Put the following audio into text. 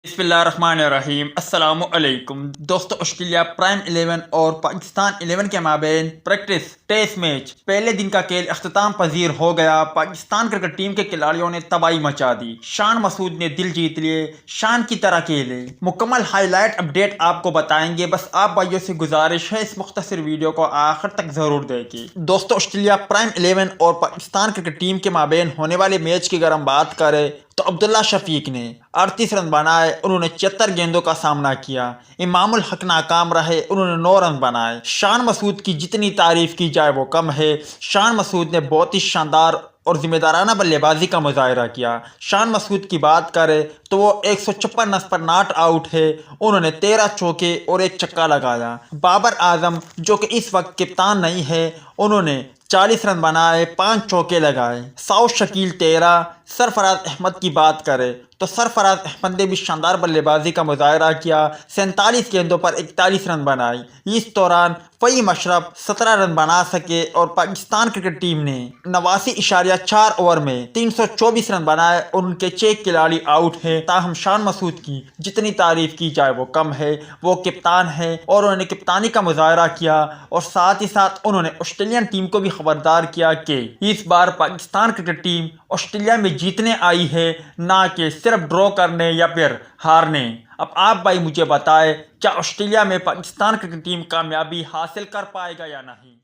बिस्मिल्लाहिर्रहमानिर्रहीम। अस्सलामु अलैकुम दोस्तों, ऑस्ट्रेलिया प्राइम 11 और पाकिस्तान 11 के माबेन प्रैक्टिस टेस्ट मैच पहले दिन का खेल अख्ताम पजीर हो गया। पाकिस्तान क्रिकेट टीम के खिलाड़ियों ने तबाही मचा दी। शान मसूद ने दिल जीत लिए, शान की तरह खेले। मुकम्मल हाईलाइट अपडेट आपको बताएंगे, बस आप भाइयों से गुजारिश है इस मुख्तसर वीडियो को आखिर तक जरूर देखें। दोस्तों, ऑस्ट्रेलिया प्राइम 11 और पाकिस्तान क्रिकेट टीम के माबेन होने वाले मैच की अगर हम बात करें तो अब्दुल्ला शफीक ने 38 रन बनाए। उन्होंने 76 गेंदों का सामना किया। इमामुल हक नाकाम रहे, उन्होंने 9 रन बनाए। शान मसूद की जितनी तारीफ की जाए वो कम है। शान मसूद ने बहुत ही शानदार और जिम्मेदाराना बल्लेबाजी का मुजाहरा किया। शान मसूद की बात करें तो वो 156 रन पर नॉट आउट है। उन्होंने 13 चौके और एक छक्का लगाया। बाबर आजम जो कि इस वक्त कप्तान नहीं है, उन्होंने 40 रन बनाए, 5 चौके लगाए। साउथ शकील 13। सरफराज अहमद की बात करें तो सरफराज अहमद ने भी शानदार बल्लेबाजी का मुजाहरा किया। 47 गेंदों पर 41 रन बनाए। इस दौरान फ़हीम अशरफ 17 रन बना सके और पाकिस्तान क्रिकेट टीम ने 89.4 ओवर में 324 रन बनाए और उनके 6 खिलाड़ी आउट हैं। ताहम शान मसूद की जितनी तारीफ की जाए वो कम है। वो कप्तान है और उन्होंने कप्तानी का मुजाहरा किया और साथ ही साथ उन्होंने ऑस्ट्रेलियन टीम को भी खबरदार किया कि इस बार पाकिस्तान क्रिकेट टीम ऑस्ट्रेलिया में जीतने आई है, ना कि सिर्फ ड्रॉ करने या फिर हारने। अब आप भाई मुझे बताएं, क्या ऑस्ट्रेलिया में पाकिस्तान क्रिकेट टीम कामयाबी हासिल कर पाएगा या नहीं।